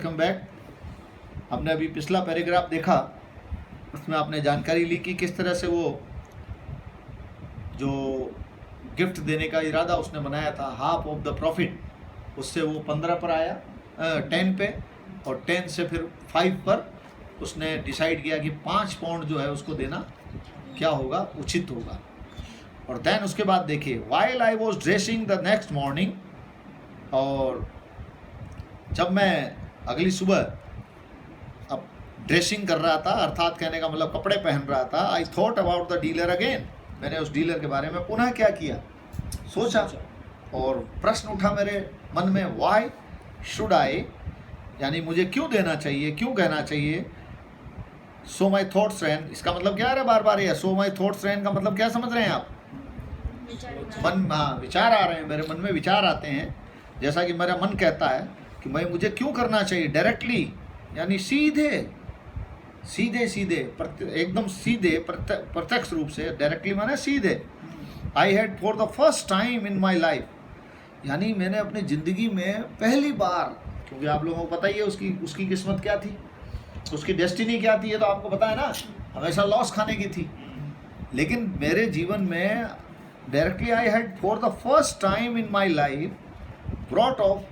Welcome back. हमने अभी पिछला पैराग्राफ देखा, उसमें आपने जानकारी ली कि किस तरह से वो जो गिफ्ट देने का इरादा उसने बनाया था, हाफ ऑफ द प्रॉफिट, उससे वो 15 पर आया, 10 पे, और 10 से फिर 5 पर उसने डिसाइड किया कि 5 पाउंड जो है उसको देना क्या होगा, उचित होगा। और देन उसके बाद देखिए, while I was dressing the next morning, और जब मैं अगली सुबह अब ड्रेसिंग कर रहा था, अर्थात कहने का मतलब कपड़े पहन रहा था, I thought about the dealer again, मैंने उस डीलर के बारे में पुनः क्या किया, सोचा, और प्रश्न उठा मेरे मन में, वाई शुड आई, यानी मुझे क्यों देना चाहिए, क्यों कहना चाहिए। सो माई थॉट्स रैन, इसका मतलब क्या है बार बार ये सो माई थॉट्स रैन का मतलब क्या समझ रहे हैं आप? मन, हाँ, विचार आ रहे हैं, मेरे मन में विचार आते हैं, जैसा कि मेरा मन कहता है कि भाई मुझे क्यों करना चाहिए। डायरेक्टली यानी सीधे सीधे सीधे एकदम सीधे प्रत्यक्ष रूप से, डायरेक्टली माने सीधे। आई had for the first time in my life, यानी मैंने अपनी ज़िंदगी में पहली बार, क्योंकि आप लोगों को पता ही है उसकी किस्मत क्या थी, उसकी डेस्टिनी क्या थी, ये तो आपको पता है ना, हमेशा लॉस खाने की थी। लेकिन मेरे जीवन में directly I had for the first time in my life brought of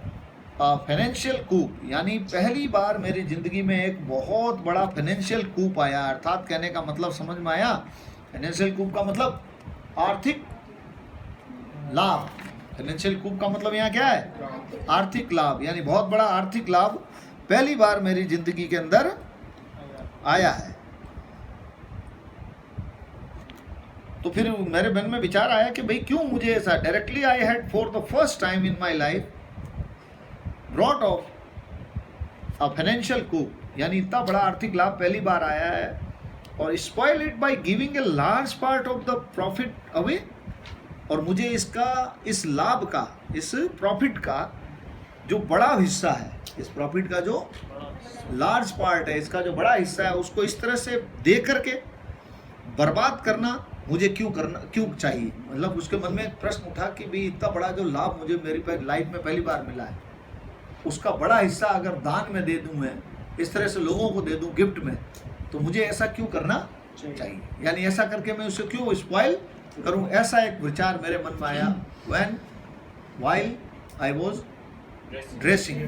financial coup, यानी पहली बार मेरी ज़िंदगी में एक बहुत बड़ा फाइनेंशियल कूप आया। अर्थात कहने का मतलब समझ में आया, फाइनेंशियल कूप का मतलब आर्थिक लाभ। फाइनेंशियल कूप का मतलब यहाँ क्या है? आर्थिक लाभ, यानी बहुत बड़ा आर्थिक लाभ पहली बार मेरी ज़िंदगी के अंदर आया है। तो फिर मेरे मन में विचार आया कि भाई क्यों मुझे ऐसा, directly I had for the first time in my life brought of a financial coup, यानी इतना बड़ा आर्थिक लाभ पहली बार आया है, और spoil it by giving a large part of the profit away, और मुझे इस लाभ का, इस प्रॉफिट का जो बड़ा हिस्सा है, इस प्रॉफिट का जो लार्ज पार्ट है, इसका जो बड़ा हिस्सा है, उसको इस तरह से दे करके बर्बाद करना मुझे क्यों चाहिए। मतलब उसके मन में एक प्रश्न उठा कि भाई इतना बड़ा जो लाभ मुझे मेरी लाइफ में पहली बार मिला है, उसका बड़ा हिस्सा अगर दान में दे दूं, मैं इस तरह से लोगों को दे दूं गिफ्ट में, तो मुझे ऐसा क्यों करना चाहिए, यानी ऐसा करके मैं उसे क्यों स्पॉइल करूं। ऐसा एक विचार मेरे मन में आया while I was dressing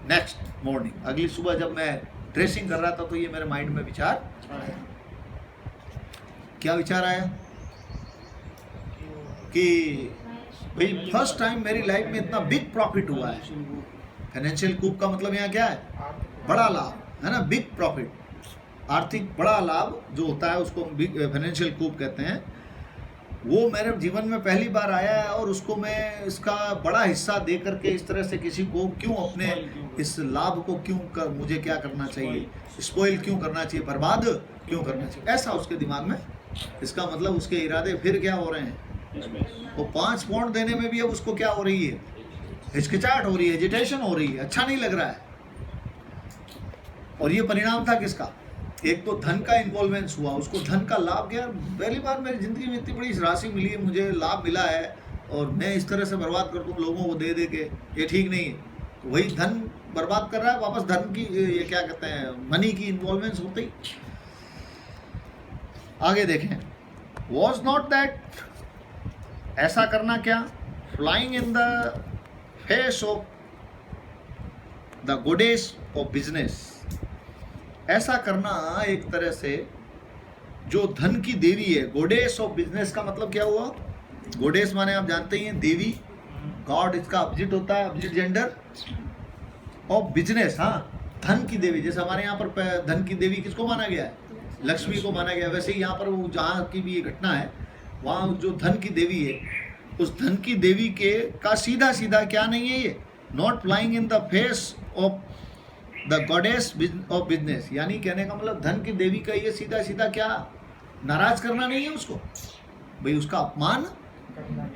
next morning, अगली सुबह जब मैं ड्रेसिंग कर रहा था, तो ये मेरे माइंड में विचार आया। क्या विचार आया कि भाई फर्स्ट टाइम मेरी लाइफ में इतना बिग प्रॉफिट हुआ है। फाइनेंशियल कूप का मतलब यहाँ क्या है? बड़ा लाभ है ना, बिग प्रॉफिट, आर्थिक बड़ा लाभ जो होता है उसको बिग फाइनेंशियल कूप कहते हैं। वो मेरे जीवन में पहली बार आया है, और उसको मैं इसका बड़ा हिस्सा दे करके इस तरह से किसी को क्यों, अपने इस लाभ को क्यों मुझे क्या करना चाहिए, स्पॉइल क्यों करना चाहिए, बर्बाद क्यों करना चाहिए, ऐसा उसके दिमाग में। इसका मतलब उसके इरादे फिर क्या हो रहे हैं, वो 5 पाउंड देने में भी अब उसको क्या हो रही है, हिचकिचाहट हो रही है, एजिटेशन हो रही है, अच्छा नहीं लग रहा है। और ये परिणाम था किसका? एक तो धन का इन्वॉल्वेंस हुआ, उसको धन का लाभ गया, पहली बार मेरी जिंदगी में इतनी बड़ी राशि मिली है, मुझे लाभ मिला है, और मैं इस तरह से बर्बाद कर दूँ लोगों को दे के, ये ठीक नहीं है। तो वही धन बर्बाद कर रहा है, वापस धन की, ये क्या कहते हैं, मनी की इन्वॉल्वेंस होती। आगे देखें, वॉज नॉट दैट, ऐसा करना क्या, flying in the face of the गोडेस of business, ऐसा करना एक तरह से जो धन की देवी है, गोडेस ऑफ बिजनेस का मतलब क्या हुआ? गोडेस माने आप जानते ही हैं, देवी, गॉड इसका ऑपोजिट होता है, ऑपोजिट जेंडर ऑफ बिजनेस, हाँ, धन की देवी। जैसे हमारे यहाँ पर धन की देवी किसको माना गया है? लक्ष्मी को माना गया। वैसे ही यहाँ पर वो जहाँ की भी ये घटना है, वहाँ जो धन की देवी है, उस धन की देवी के का सीधा सीधा क्या नहीं है ये, not flying in the face of the goddess of business, यानी कहने का मतलब धन की देवी का ये सीधा सीधा क्या, नाराज करना नहीं है उसको, भाई उसका अपमान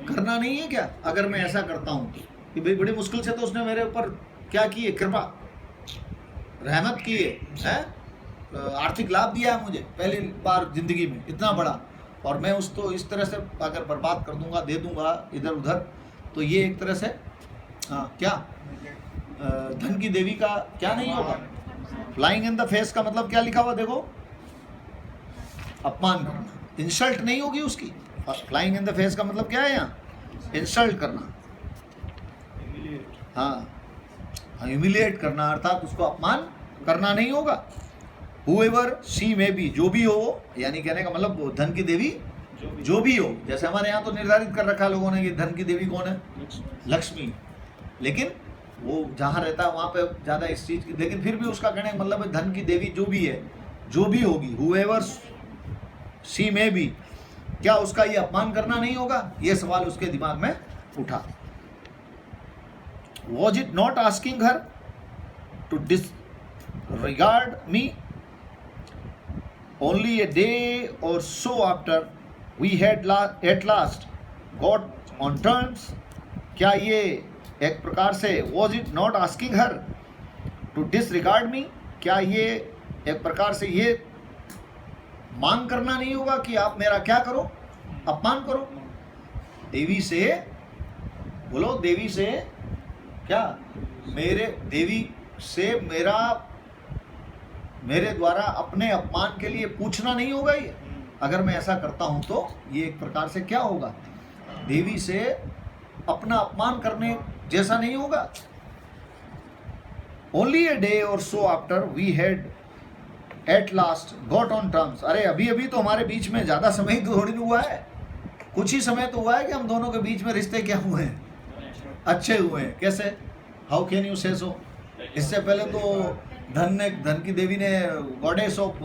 करना नहीं है क्या, अगर मैं ऐसा करता हूँ कि भाई बड़ी मुश्किल से तो उसने मेरे ऊपर क्या की है, कृपा रहमत की है, आर्थिक लाभ दिया है मुझे पहली बार जिंदगी में इतना बड़ा, और मैं उसको इस तरह से अगर बर्बाद कर दूंगा, दे दूंगा इधर उधर, तो ये एक तरह से क्या धन की देवी का क्या नहीं होगा? फ्लाइंग इन द फेस का मतलब क्या लिखा हुआ देखो, अपमान करना, इंसल्ट नहीं होगी उसकी। फ्लाइंग इन द फेस का मतलब क्या है यहाँ? इंसल्ट करना, हाँ, ह्यूमिलिएट करना, अर्थात उसको अपमान करना नहीं होगा। Whoever she may be, जो भी हो, यानी कहने का मतलब धन की देवी जो भी हो। जैसे हमारे यहाँ तो निर्धारित कर रखा लोगों ने कि धन की देवी कौन है? लक्ष्मी। लेकिन वो जहाँ रहता है वहाँ पे ज़्यादा इस चीज़ की, लेकिन फिर भी उसका कहने का मतलब है धन की देवी जो भी है, जो भी होगी, whoever she may be, क्या उसका ये अपमान करना नहीं होगा? ये सवाल उसके दिमाग में उठा। Was it not asking her to disregard me? Only a day or so after we had at last got on terms. क्या ये एक प्रकार से was it not asking her to disregard me? क्या ये एक प्रकार से ये मांग करना नहीं होगा कि आप मेरा क्या करो? अपमान करो। देवी से बोलो, देवी से क्या? मेरे देवी से मेरे द्वारा अपने अपमान के लिए पूछना नहीं होगा ये। अगर मैं ऐसा करता हूं तो ये एक प्रकार से क्या होगा? देवी से अपना अपमान करने जैसा नहीं होगा। ओनली ए डे और so after we had at last got on terms. अरे अभी अभी तो हमारे बीच में, ज्यादा समय तो थोड़ी हुआ है, कुछ ही समय तो हुआ है कि हम दोनों के बीच में रिश्ते क्या हुए हैं? अच्छे हुए हैं। कैसे? हाउ कैन यू से सो? इससे पहले तो धन की देवी ने, गॉडेस ऑफ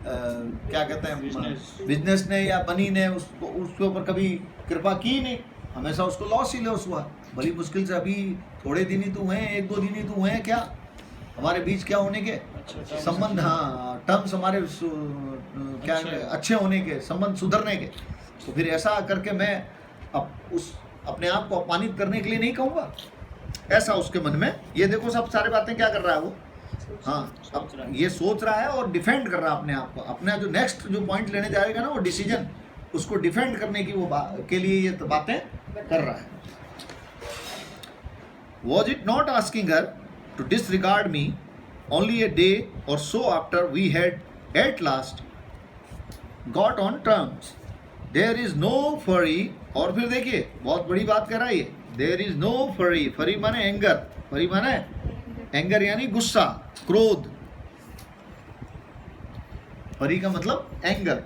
क्या कहते हैं, बिजनेस ने या बनी ने उसके ऊपर कभी कृपा की नहीं, हमेशा उसको लॉस ही लॉस हुआ। बड़ी मुश्किल से अभी थोड़े दिन ही तो हुए हैं, 1-2 दिन ही तो हुए हैं क्या हमारे बीच क्या होने के संबंध, हाँ, टर्म्स हमारे क्या अच्छे होने के, संबंध सुधरने के। तो फिर ऐसा करके मैं अपने आप को अपमानित करने के लिए नहीं कहूँगा, ऐसा उसके मन में। ये देखो सब सारे बातें क्या कर रहा है वो, हाँ, अब ये सोच रहा है और डिफेंड कर रहा है अपने आप को। अपना जो नेक्स्ट जो पॉइंट लेने जाएगा ना, वो डिसीजन, उसको डिफेंड करने की वो के लिए ये बातें कर रहा है। Was it not asking her to disregard me only a day or so after we had at last got on terms? There is no fury, और फिर देखिए बहुत बड़ी बात कर रहा है ये, there is no fury, फरी माने एंगर, फरी माने एंगर यानी गुस्सा, क्रोध, फरी का मतलब एंगर,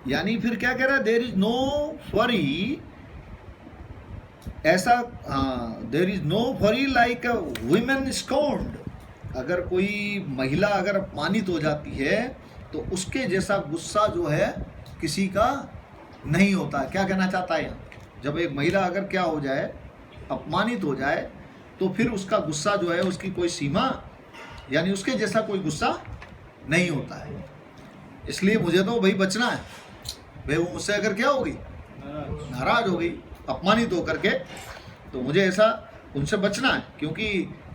यानी फिर क्या कह रहा है? देयर इज नो फरी, ऐसा, हाँ, देयर इज नो फरी लाइक अ वुमेन स्कॉन्ड। अगर कोई महिला अगर अपमानित हो जाती है तो उसके जैसा गुस्सा जो है किसी का नहीं होता है। क्या कहना चाहता है यहाँ? जब एक महिला अगर क्या हो जाए, अपमानित हो जाए, तो फिर उसका गुस्सा जो है, उसकी कोई सीमा, यानी उसके जैसा कोई गुस्सा नहीं होता है। इसलिए मुझे तो भाई बचना है। भाई वो मुझसे अगर क्या होगी, नाराज हो गई, अपमानित होकर के, तो मुझे ऐसा उनसे बचना है, क्योंकि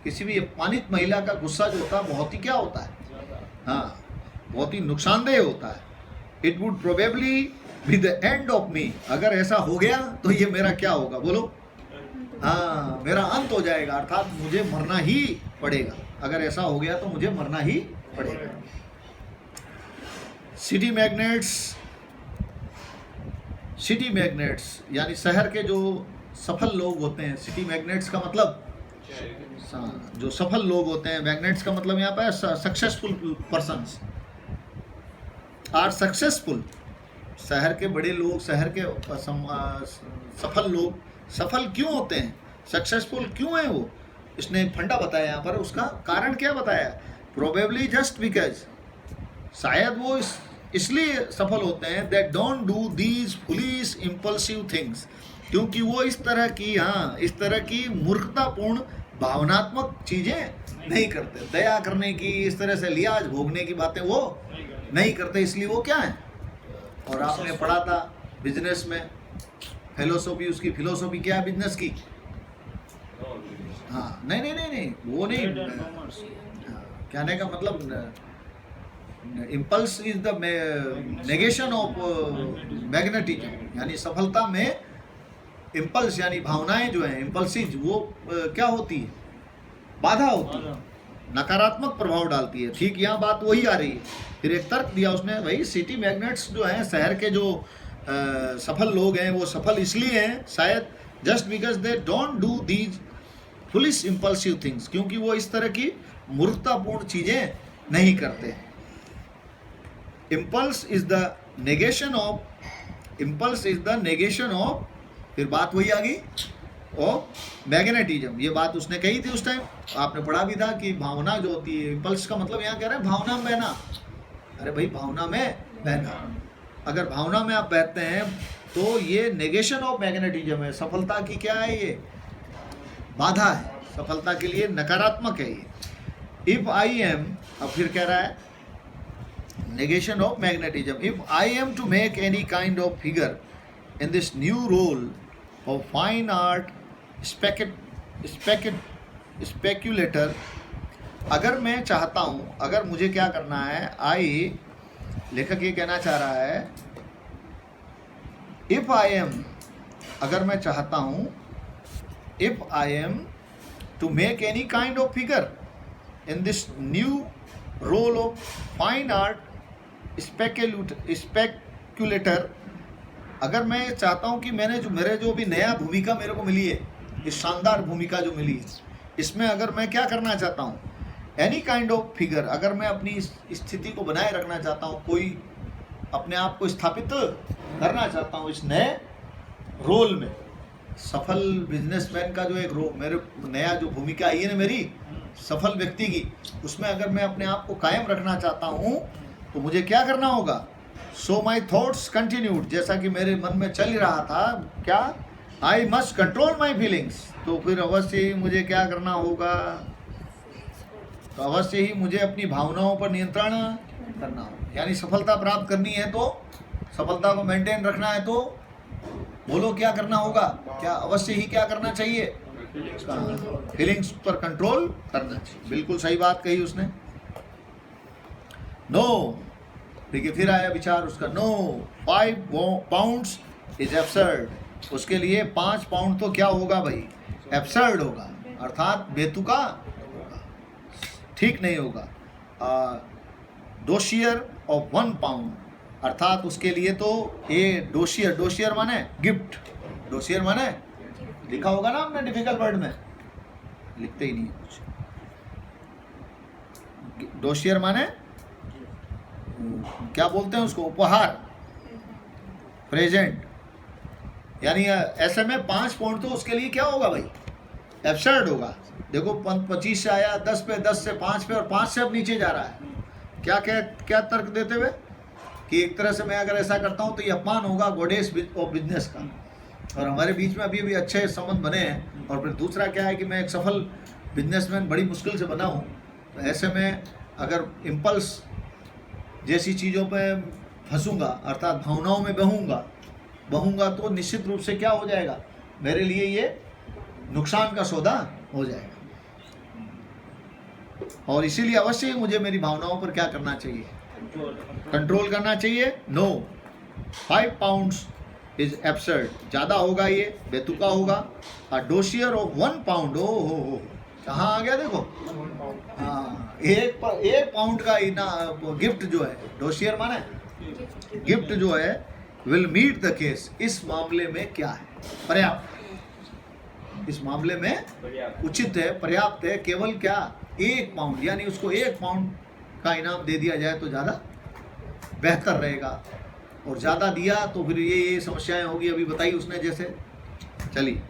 किसी भी अपमानित महिला का गुस्सा जो होता है बहुत ही क्या होता है, हाँ, बहुत ही नुकसानदेह होता है। It would probably be the end of me. अगर ऐसा हो गया तो ये मेरा क्या होगा बोलो? हाँ, मेरा अंत हो जाएगा, अर्थात मुझे मरना ही पड़ेगा। अगर ऐसा हो गया तो मुझे मरना ही पड़ेगा। सिटी मैग्नेट्स यानी शहर के जो सफल लोग होते हैं। सिटी मैग्नेट्स का मतलब जो सफल लोग होते हैं, मैग्नेट्स का मतलब यहाँ पे सक्सेसफुल पर्सन्स आर सक्सेसफुल। शहर के बड़े लोग, शहर के सफल लोग सफल क्यों होते हैं, सक्सेसफुल क्यों है वो? इसने एक फंडा बताया यहाँ पर, उसका कारण क्या बताया? प्रोबेबली जस्ट बिकॉज, शायद वो इसलिए सफल होते हैं, that don't do these foolish impulsive things, क्योंकि वो इस तरह की, हाँ, इस तरह की मूर्खतापूर्ण भावनात्मक चीजें नहीं करते। दया करने की, इस तरह से लिहाज भोगने की बातें वो नहीं करते। इसलिए वो क्या है, और आपने पढ़ा था बिजनेस में फिलोसॉफी, उसकी फिलोसॉफी क्या है बिजनेस की? हाँ, नहीं, वो नहीं, कहने का मतलब impulse is the negation of magnetism, यानी सफलता में इम्पल्स यानी भावनाएं जो हैं, इम्पल्सिव, वो क्या होती है? बाधा होती है, नकारात्मक प्रभाव डालती है। ठीक यहाँ बात वही आ रही है। फिर एक तर्क दिया उसने, भाई सिटी मैग्नेट्स जो हैं, शहर के जो सफल लोग हैं, वो सफल इसलिए हैं शायद just because they don't do these foolish impulsive things, क्योंकि वो इस तरह की मूर्खतापूर्ण चीजें नहीं करते। Impulse is the negation of, impulse is the negation of, फिर बात वही आ गई ऑफ मैग्नेटिज्म। ये बात उसने कही थी उस टाइम, आपने पढ़ा भी था कि भावना जो होती है, इम्पल्स का मतलब यहाँ कह रहे हैं भावना में बहना। अरे भाई भावना में बहना, अगर भावना में आप बहते हैं तो ये नेगेशन ऑफ मैग्नेटिज्म है। सफलता की क्या है, ये बाधा है, सफलता के लिए नकारात्मक है ये। इफ आई एम, अब फिर कह रहा है negation of magnetism. If I am to make any kind of figure in this new role of fine art speculator, अगर मैं चाहता हूँ, अगर मुझे क्या करना है, लेखक ये कहना चाह रहा है, if I am, अगर मैं चाहता हूँ, if I am to make any kind of figure in this new role of fine art speculator, अगर मैं चाहता हूं कि मेरे जो भी नया भूमिका मेरे को मिली है, इस शानदार भूमिका जो मिली है, इसमें अगर मैं क्या करना चाहता हूं, एनी काइंड ऑफ फिगर, अगर मैं अपनी स्थिति को बनाए रखना चाहता हूं, कोई अपने आप को स्थापित करना चाहता हूं इस नए रोल में, सफल बिजनेसमैन का जो एक रोल, मेरे नया जो भूमिका आई है ना मेरी सफल व्यक्ति की, उसमें अगर मैं अपने आप को कायम रखना चाहता हूं तो मुझे क्या करना होगा। सो माई थॉट्स कंटिन्यूड, जैसा कि मेरे मन में चल रहा था, क्या, I must control my feelings, तो फिर अवश्य ही मुझे क्या करना होगा, तो अवश्य ही मुझे अपनी भावनाओं पर नियंत्रण करना होगा। यानी सफलता प्राप्त करनी है तो, सफलता को मेंटेन रखना है तो बोलो क्या करना होगा, क्या अवश्य ही क्या करना चाहिए, फीलिंग्स पर कंट्रोल करना चाहिए। बिल्कुल सही बात कही उसने। नो, देखिए फिर आया विचार उसका, नो 5 पाउंड्स इज एब्सर्ड, उसके लिए 5 पाउंड तो क्या होगा भाई, एब्सर्ड होगा, अर्थात बेतुका होगा, ठीक नहीं होगा। डोशियर ऑफ 1 पाउंड, अर्थात उसके लिए तो ये डोशियर, डोशियर माने गिफ्ट, डोशियर माने लिखा होगा ना आपने डिफिकल्ट वर्ड में, लिखते ही नहीं है कुछ। डोशियर माने क्या बोलते हैं उसको, उपहार, प्रेजेंट। यानी ऐसे में 5 पाउंड तो उसके लिए क्या होगा भाई, एब्सर्ड होगा। देखो 25 से आया 10 पे, 10 से 5 पे, और 5 से अब नीचे जा रहा है। क्या क्या क्या तर्क देते हुए कि एक तरह से मैं अगर ऐसा करता हूँ तो ये अपमान होगा गॉडेस ऑफ बिजनेस का, और हमारे बीच में अभी अच्छे संबंध बने हैं। और फिर दूसरा क्या है कि मैं एक सफल बिजनेसमैन बड़ी मुश्किल से बना हूँ, तो ऐसे में अगर इम्पल्स जैसी चीज़ों पे फंसूंगा, अर्थात भावनाओं में बहूंगा तो निश्चित रूप से क्या हो जाएगा, मेरे लिए ये नुकसान का सौदा हो जाएगा। और इसीलिए अवश्य ही मुझे मेरी भावनाओं पर क्या करना चाहिए, कंट्रोल करना चाहिए। नो 5 पाउंड्स इज एब्सर्ड, ज़्यादा होगा, ये बेतुका होगा। अ डोशियर ऑफ 1 पाउंड, हो कहाँ आ गया देखो, हाँ, एक पाउंड का गिफ्ट जो है, डोशियर माने गिफ्ट जो है, विल मीट द केस, इस मामले में क्या है, पर्याप्त, इस मामले में उचित है, पर्याप्त है। केवल क्या, 1 पाउंड, यानी उसको 1 पाउंड का इनाम दे दिया जाए तो ज़्यादा बेहतर रहेगा, और ज़्यादा दिया तो फिर ये समस्याएं होगी, अभी बताई उसने जैसे। चलिए,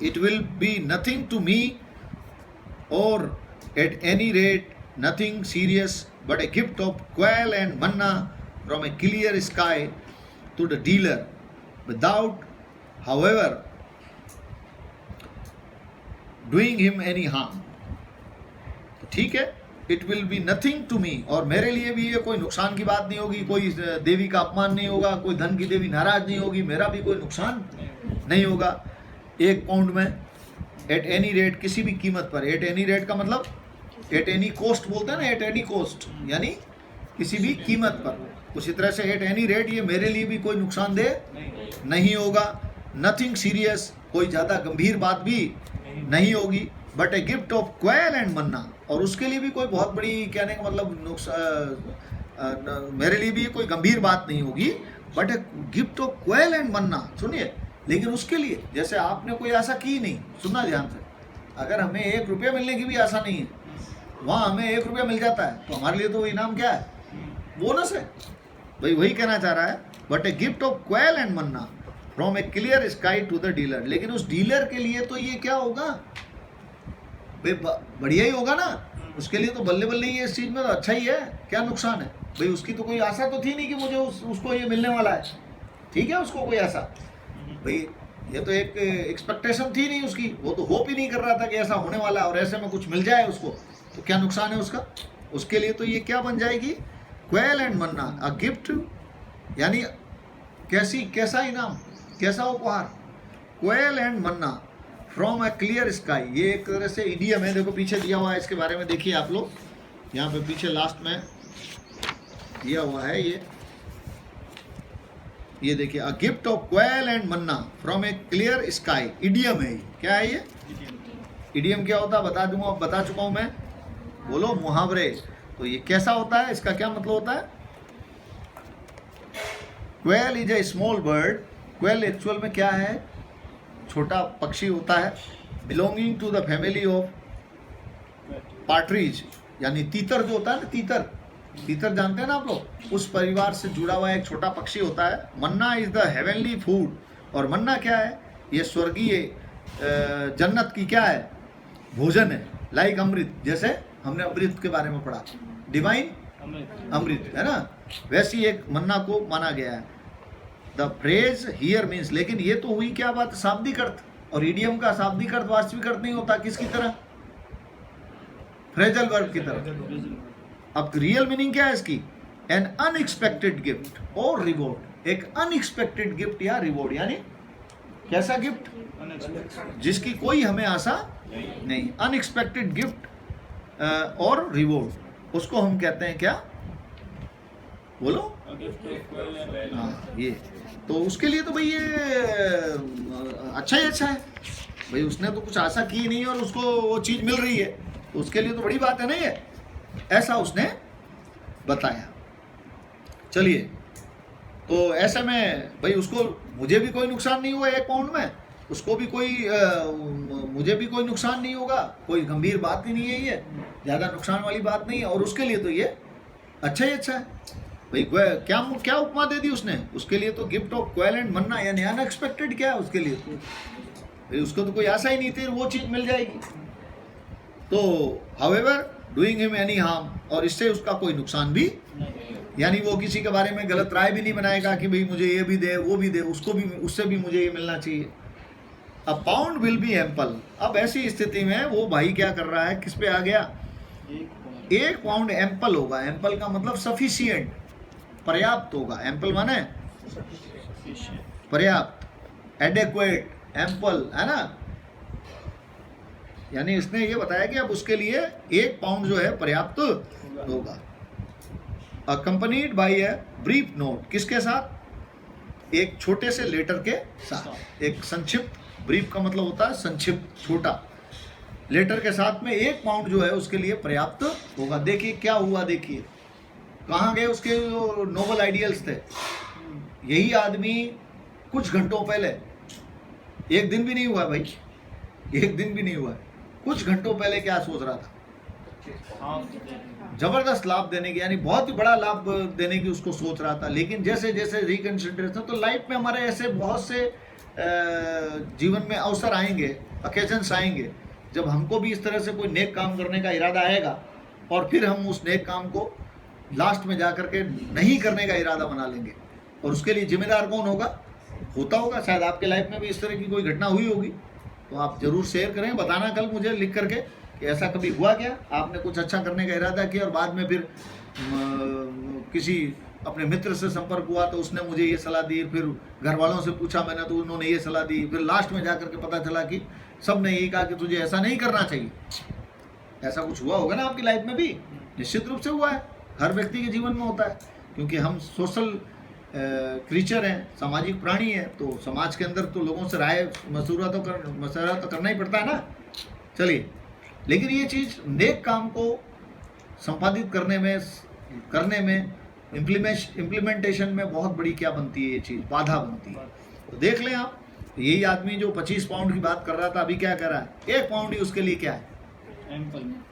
it will be nothing to me, or at any rate nothing serious but a gift of quail and manna from a clear sky to the dealer without however doing him any harm। तो ठीक है, it will be nothing to me, और मेरे लिए भी ये कोई नुकसान की बात नहीं होगी, कोई देवी का अपमान नहीं होगा, कोई धन की देवी नाराज नहीं होगी, मेरा भी कोई नुकसान नहीं होगा 1 पाउंड में। एट एनी रेट, किसी भी कीमत पर, एट एनी रेट का मतलब एट एनी कोस्ट बोलते हैं ना, एट एनी कोस्ट यानी किसी भी कीमत पर। उसी तरह से एट एनी रेट ये मेरे लिए भी कोई नुकसानदेह नहीं होगा। नथिंग सीरियस, कोई ज़्यादा गंभीर बात भी नहीं होगी। But a gift of quail and manna, और उसके लिए भी कोई बहुत बड़ी कहने का मतलब मेरे लिए भी कोई गंभीर बात नहीं होगी, but a gift of quail and manna, सुनिए, लेकिन उसके लिए जैसे आपने कोई आशा की नहीं, सुनना ध्यान से, अगर हमें 1 रुपया मिलने की भी आशा नहीं है, वहाँ हमें 1 रुपया मिल जाता है, तो हमारे लिए तो वो इनाम क्या है, बोनस है भाई, वही कहना चाह रहा है। But a gift of quail and manna from a clear sky to the dealer, लेकिन उस डीलर के लिए तो ये क्या होगा भाई, बढ़िया ही होगा ना, उसके लिए तो बल्ले बल्ले ही है, इस चीज़ में तो अच्छा ही है, क्या नुकसान है भाई, उसकी तो कोई आशा तो थी नहीं कि मुझे उसको ये मिलने वाला है, ठीक है, उसको कोई आशा भाई, ये तो एक एक्सपेक्टेशन थी नहीं उसकी, वो तो होप ही नहीं कर रहा था कि ऐसा होने वाला है और ऐसे में कुछ मिल जाए उसको, तो क्या नुकसान है उसका, उसके लिए तो ये क्या बन जाएगी, quail and Manna, a gift, यानी कैसा इनाम, कैसा उपहार, quail and manna from a clear sky, ये एक तरह से इडियम है, देखो पीछे दिया हुआ है, इसके बारे में देखिए आप लोग, यहाँ पे पीछे लास्ट में दिया हुआ है, ये देखिए, a gift of quail and manna from a clear sky, idiom है ये, क्या है ये इडियम, क्या होता है बता चुका हूँ मैं, बोलो मुहावरे, तो ये कैसा होता है, इसका क्या मतलब होता है, quail is a small bird, quail actual में क्या है, छोटा पक्षी होता है, belonging to the family of partridge, यानी तीतर जो होता है ना, तीतर जानते हैं ना आप लोग, उस परिवार से जुड़ा हुआ एक छोटा पक्षी होता है। मन्ना इज द हेवनली फूड, और मन्ना क्या है, ये स्वर्गीय जन्नत की क्या है, भोजन है, लाइक अमृत, जैसे हमने अमृत के बारे में पढ़ा, डिवाइन अमृत है ना, वैसी एक मन्ना को माना गया है। द फ्रेज हियर मीन्स, लेकिन ये तो हुई क्या बात, शाब्दिक अर्थ, और इडियम का शाब्दिक अर्थ वास्तविक अर्थ नहीं होता, किसकी तरह, फ्रेजल वर्ब की तरह। अब रियल मीनिंग क्या है इसकी, एन अनएक्सपेक्टेड गिफ्ट और रिवॉर्ड, एक अनएक्सपेक्टेड गिफ्ट या रिवॉर्ड, यानी कैसा गिफ्ट, जिसकी कोई हमें आशा नहीं, अनएक्सपेक्टेड गिफ्ट और रिवॉर्ड, उसको हम कहते हैं क्या, बोलो, हाँ ये, तो उसके लिए तो भाई ये अच्छा ही अच्छा है भाई, उसने तो कुछ आशा की नहीं और उसको वो चीज़ मिल रही है, तो उसके लिए तो बड़ी बात है ना ये, ऐसा उसने बताया। चलिए, तो ऐसे में भाई उसको, मुझे भी कोई नुकसान नहीं हुआ 1 पाउंड में, उसको भी कोई मुझे भी कोई नुकसान नहीं होगा, कोई गंभीर बात ही नहीं है, ये ज़्यादा नुकसान वाली बात नहीं है, और उसके लिए तो ये अच्छा ही अच्छा है भाई। क्या उपमा दे दी उसने, उसके लिए तो गिफ्ट ऑफ क्वेल एंड मन्ना, यानी अनएक्सपेक्टेड क्या है उसके लिए, भाई उसको तो कोई आशा ही नहीं थी, वो चीज़ मिल जाएगी। तो however doing him any harm, और इससे उसका कोई नुकसान भी, यानी वो किसी के बारे में गलत राय भी नहीं बनाएगा कि भाई मुझे ये भी दे वो भी दे, उसको भी, उससे भी मुझे ये मिलना चाहिए। अ पाउंड विल बी एम्पल, अब ऐसी स्थिति में वो भाई क्या कर रहा है, किस पे आ गया, 1 पाउंड एम्पल होगा, एम्पल का मतलब सफिशिएंट, पर्याप्त होगा, एम्पल माने पर्याप्त, एडेक्वेट, एम्पल है ना, यानी इसने ये बताया कि अब उसके लिए 1 पाउंड जो है पर्याप्त होगा। Accompanied by a brief note, किसके साथ, एक छोटे से लेटर के साथ, एक संक्षिप्त, ब्रीफ का मतलब होता है संक्षिप्त, छोटा, लेटर के साथ में 1 पाउंड जो है उसके लिए पर्याप्त होगा। देखिए क्या हुआ, देखिए कहाँ गए उसके जो नोबल आइडियल्स थे, यही आदमी कुछ घंटों पहले, 1 दिन भी नहीं हुआ भाई, 1 दिन भी नहीं हुआ, कुछ घंटों पहले क्या सोच रहा था, जबरदस्त लाभ देने की, यानी बहुत ही बड़ा लाभ देने की उसको सोच रहा था। लेकिन जैसे जैसे रिकंसिडरेशन, तो लाइफ में हमारे ऐसे बहुत से जीवन में अवसर आएंगे, ओकेजन्स आएंगे, जब हमको भी इस तरह से कोई नेक काम करने का इरादा आएगा, और फिर हम उस नेक काम को लास्ट में जा कर के नहीं करने का इरादा बना लेंगे, और उसके लिए जिम्मेदार कौन होगा, होता होगा, शायद आपके लाइफ में भी इस तरह की कोई घटना हुई होगी, तो आप जरूर शेयर करें, बताना कल मुझे लिख करके कि ऐसा कभी हुआ क्या, आपने कुछ अच्छा करने का इरादा किया और बाद में फिर किसी अपने मित्र से संपर्क हुआ तो उसने मुझे ये सलाह दी, फिर घर वालों से पूछा मैंने तो उन्होंने ये सलाह दी, फिर लास्ट में जा करके पता चला कि सब ने यही कहा कि तुझे ऐसा नहीं करना चाहिए। ऐसा कुछ हुआ होगा ना आपकी लाइफ में भी, निश्चित रूप से हुआ है, हर व्यक्ति के जीवन में होता है, क्योंकि हम सोशल क्रीचर हैं, सामाजिक प्राणी हैं, तो समाज के अंदर तो लोगों से राय मशवरा तो करना ही पड़ता है ना। चलिए लेकिन ये चीज़ नेक काम को संपादित करने में इम्प्लीमेंटेशन में बहुत बड़ी क्या बनती है, ये चीज़ बाधा बनती है। तो देख लें आप, यही आदमी जो 25 पाउंड की बात कर रहा था, अभी क्या कर रहा है, 1 पाउंड ही उसके लिए क्या है,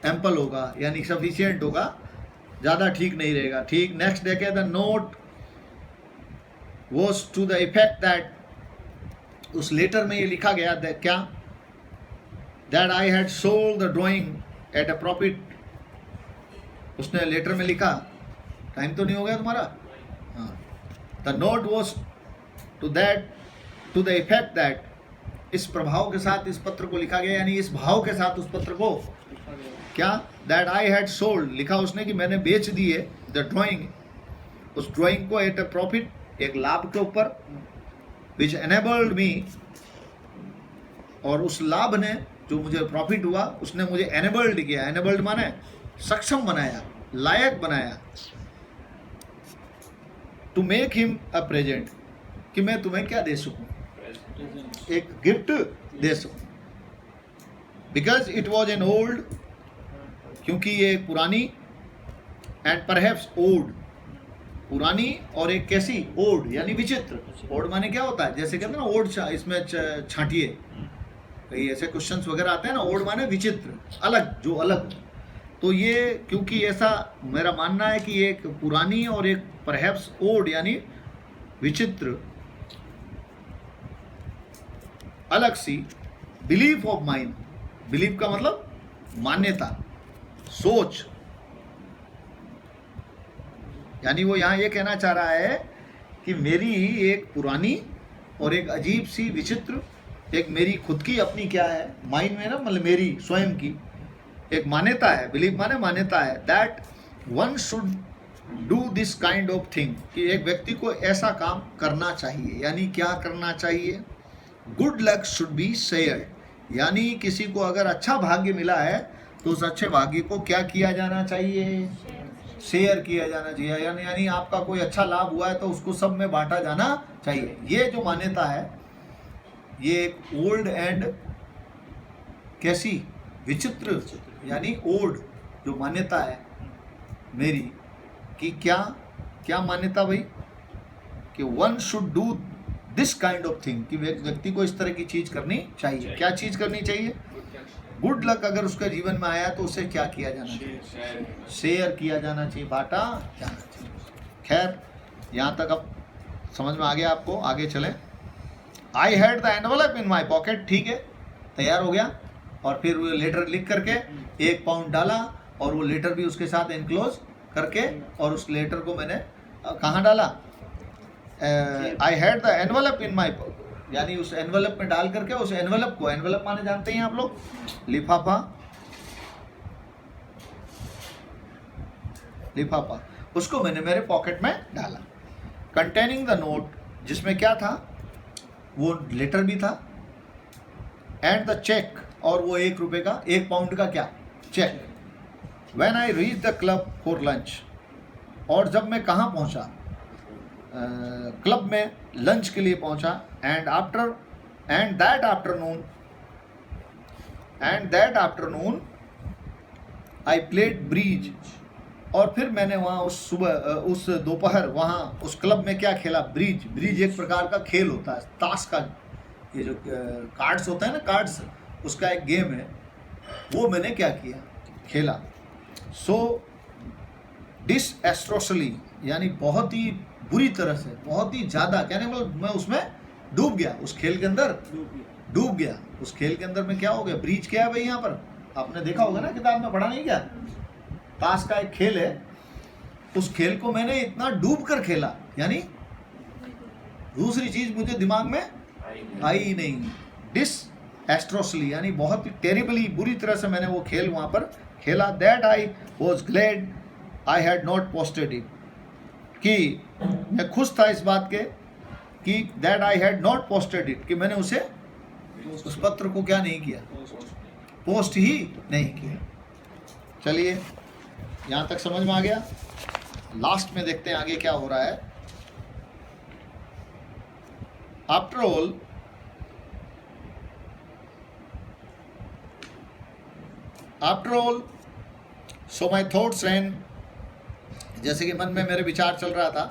एम्पल होगा, यानी सफिशियंट होगा, ज़्यादा ठीक नहीं रहेगा। ठीक, नेक्स्ट देखे, the note was to the effect that, उस लेटर में ये लिखा गया क्या, that I had sold the drawing at a profit. उसने लेटर में लिखा, टाइम तो नहीं हो गया तुम्हारा, हाँ, the note was to the effect that, इस प्रभाव के साथ इस पत्र को लिखा गया, यानी इस भाव के साथ उस पत्र को क्या, दैट आई हैड सोल्ड, लिखा उसने कि मैंने बेच दिए, द ड्राइंग, उस ड्राइंग को एट अ प्रॉफिट, एक लाभ के ऊपर, विच एनेबल्ड मी, और उस लाभ ने, जो मुझे प्रॉफिट हुआ, उसने मुझे एनेबल्ड किया, एनेबल्ड माने सक्षम बनाया, लायक बनाया, to make him a present, कि मैं तुम्हें क्या दे सकूं, एक गिफ्ट दे सकूं, because it was an old, क्योंकि ये पुरानी, एंड परहैप्स ओल्ड, पुरानी और एक कैसी, ओड यानी विचित्र। ओड माने क्या होता है, जैसे कहते हैं ना ओड इसमें छांटिए, कई ऐसे क्वेश्चंस वगैरह आते हैं ना, ओड माने विचित्र, अलग, जो अलग। तो ये क्योंकि ऐसा मेरा मानना है कि एक पुरानी और एक परहैप्स ओड यानी विचित्र, अलग सी बिलीफ ऑफ माइंड, बिलीफ का मतलब मान्यता, सोच, यानी वो यहाँ ये कहना चाह रहा है कि मेरी एक पुरानी और एक अजीब सी विचित्र, एक मेरी खुद की अपनी क्या है, माइंड में ना, मतलब मेरी स्वयं की एक मान्यता है, बिलीव माने मान्यता है, that one should do this kind of thing, कि एक व्यक्ति को ऐसा काम करना चाहिए, यानी क्या करना चाहिए, good luck should be shared, यानी किसी को अगर अच्छा भाग्य मिला है तो उस अच्छे भाग्य को क्या किया जाना चाहिए, शेयर किया जाना चाहिए, यानी आपका कोई अच्छा लाभ हुआ है तो उसको सब में बांटा जाना चाहिए। ये जो मान्यता है, ये एक ओल्ड एंड कैसी, विचित्र, यानी ओल्ड जो मान्यता है मेरी, कि क्या मान्यता भाई, कि one should do this kind of thing, कि व्यक्ति को इस तरह की चीज करनी चाहिए। क्या चीज करनी चाहिए, गुड लक अगर उसका जीवन में आया तो उसे क्या किया जाना चाहिए, शेयर किया जाना चाहिए, बांटा जाना चाहिए। खैर, यहाँ तक अब समझ में आ गया आपको, आगे चले। I had the envelope in my pocket, ठीक है, तैयार हो गया, और फिर वो लेटर लिख करके 1 पाउंड डाला, और वो लेटर भी उसके साथ एनक्लोज करके, और उस लेटर को मैंने कहाँ डाला, आई हैड द एनवलप इन माई, यानी उस एनवलप में डाल करके, उस एनवलप को, एनवलप माने जानते हैं आप लोग, लिफाफा, लिफाफा, उसको मैंने मेरे पॉकेट में डाला, कंटेनिंग द नोट, जिसमें क्या था, वो लेटर भी था, एंड द चेक, और वो 1 रुपए का, 1 पाउंड का क्या, cheque. When I reach the club for lunch, और जब मैं कहाँ पहुँचा, क्लब में लंच के लिए पहुंचा, and that afternoon I played bridge, और फिर मैंने वहाँ उस दोपहर वहाँ उस क्लब में क्या खेला, ब्रिज। ब्रिज एक प्रकार का खेल होता है, ताश का, ये जो कार्ड्स होता है ना, कार्ड्स, उसका एक गेम है, वो मैंने क्या किया, खेला। सो डिसएस्ट्रोसली, यानी बहुत ही बुरी तरह से, बहुत ही ज़्यादा, कहने को मैं उसमें डूब गया, उस खेल के अंदर डूब गया। उस खेल के अंदर में क्या हो गया, ब्रीच क्या है भाई, यहाँ पर आपने देखा होगा ना, किताब में पढ़ा नहीं क्या, ताश का एक खेल है, उस खेल को मैंने इतना डूब कर खेला, यानी दूसरी चीज मुझे दिमाग में आई ही नहीं। डिसएस्ट्रोसली, यानी बहुत ही टेरिबली, बुरी तरह से मैंने वो खेल वहाँ पर खेला। That I was glad I had not posted it, कि मैं खुश था इस बात के कि that I had not posted it, कि मैंने उसे, उस पत्र को क्या नहीं किया, पोस्ट ही नहीं किया। चलिए, यहाँ तक समझ में आ गया। लास्ट में देखते हैं आगे क्या हो रहा है। After all, after all so my thoughts ran, जैसे कि मन में मेरे विचार चल रहा था,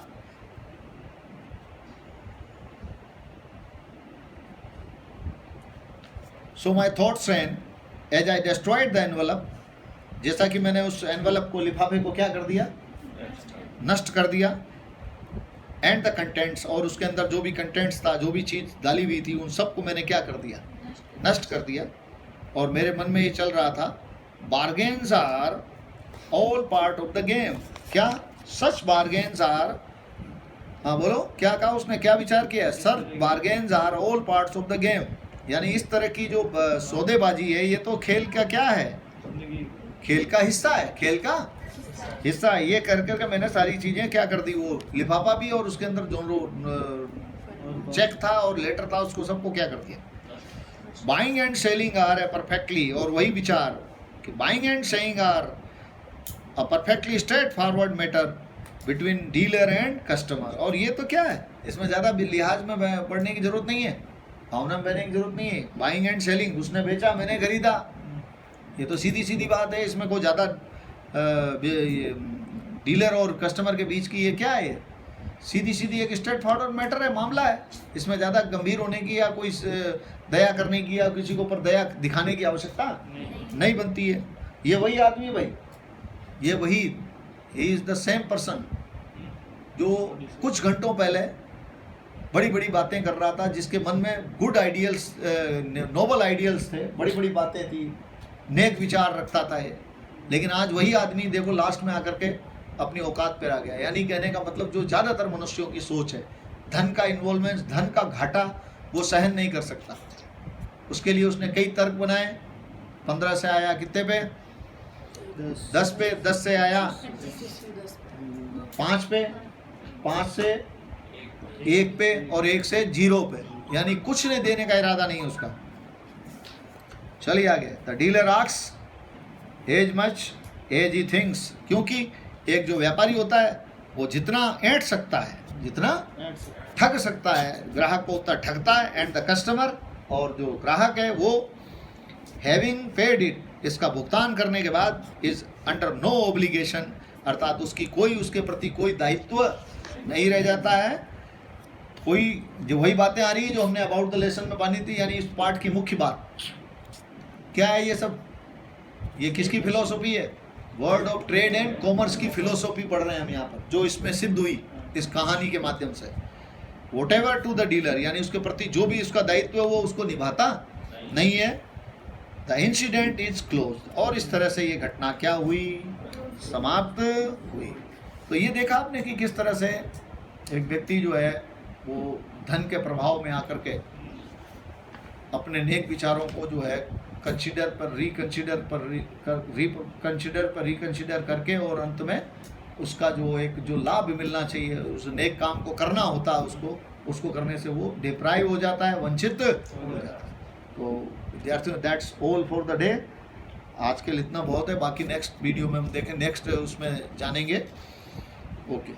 so my thoughts ran as I destroyed the envelope, जैसा कि मैंने उस एनवलप को, लिफाफे को क्या कर दिया, नष्ट कर दिया, एंड द कंटेंट्स, और उसके अंदर जो भी कंटेंट्स था, जो भी चीज़ डाली हुई थी, उन सबको मैंने क्या कर दिया, नष्ट कर दिया। और मेरे मन में ये चल रहा था, bargains are all part of the game. क्या सच बार्गेन्स आर, हाँ बोलो क्या कहा उसने, क्या विचार किया, sir bargains are all parts of the game, यानी इस तरह की जो सौदेबाजी है ये तो खेल का क्या है, खेल का हिस्सा है, खेल का हिस्सा है। ये कर करके मैंने सारी चीज़ें क्या कर दी, वो लिफाफा भी और उसके अंदर जो चेक था और लेटर था उसको सबको क्या कर दिया। Buying and selling are a perfectly, और वही विचार कि buying and selling are a perfectly straight forward matter between dealer and customer. और ये तो क्या है, इसमें ज़्यादा लिहाज में पढ़ने की जरूरत नहीं है, भावना में बहने की जरूरत नहीं है। बाइंग एंड सेलिंग, उसने बेचा मैंने खरीदा, ये तो सीधी सीधी बात है, इसमें कोई ज़्यादा डीलर और कस्टमर के बीच की ये क्या है, सीधी सीधी एक स्ट्रेट फॉरवर्ड मैटर है, मामला है। इसमें ज़्यादा गंभीर होने की या कोई दया करने की या किसी के ऊपर दया दिखाने की आवश्यकता नहीं बनती है। ये वही आदमी भाई, ये वही, he is the same person जो कुछ घंटों पहले बड़ी बड़ी बातें कर रहा था, जिसके मन में गुड आइडियल्स, नोबल आइडियल्स थे, बड़ी बड़ी बातें थी, नेक विचार रखता था ये। लेकिन आज वही आदमी देखो लास्ट में आकर के अपनी औकात पर आ गया। यानी कहने का मतलब जो ज़्यादातर मनुष्यों की सोच है, धन का इन्वॉल्वमेंट, धन का घाटा वो सहन नहीं कर सकता। उसके लिए उसने कई तर्क बनाए, 15 से आया कितने पे, 10 पे, 10 से आया 5 पे, 5 से 1 पे और 1 से 0 पे, यानी कुछ नहीं देने का इरादा नहीं उसका। चलिए आगे, the dealer asks as much as he thinks, क्योंकि एक जो व्यापारी होता है वो जितना ऐंठ सकता है, जितना ठग सकता है, ग्राहक को उतना ठगता है। एंड द कस्टमर, और जो ग्राहक है वो हैविंग पेड इट, इसका भुगतान करने के बाद इज अंडर नो ऑब्लिगेशन, अर्थात उसकी कोई, उसके प्रति कोई दायित्व नहीं रह जाता है। कोई जो वही बातें आ रही है जो हमने अबाउट द लेसन में पानी थी, यानी इस पार्ट की मुख्य बात क्या है, ये सब ये किसकी फिलोसॉफी है, world of trade and commerce की फिलोसॉफी पढ़ रहे हैं हम यहाँ पर, जो इसमें सिद्ध हुई इस कहानी के माध्यम से। वॉटेवर टू द डीलर, यानी उसके प्रति जो भी उसका दायित्व है वो उसको निभाता नहीं है। द इंसिडेंट इज क्लोज, और इस तरह से ये घटना क्या हुई, समाप्त हुई। तो ये देखा आपने कि किस तरह से एक व्यक्ति जो है वो धन के प्रभाव में आकर के अपने नेक विचारों को जो है कंसिडर पर रिकंसिडर करके, और अंत में उसका जो एक जो लाभ मिलना चाहिए, उस नेक काम को करना होता है, उसको करने से वो डिप्राइव हो जाता है, वंचित हो जाता है। तो विद्यार्थियों, that's all for the day. आज के लिए इतना बहुत है, बाकी नेक्स्ट वीडियो में हम देखें, नेक्स्ट उसमें जानेंगे। ओके।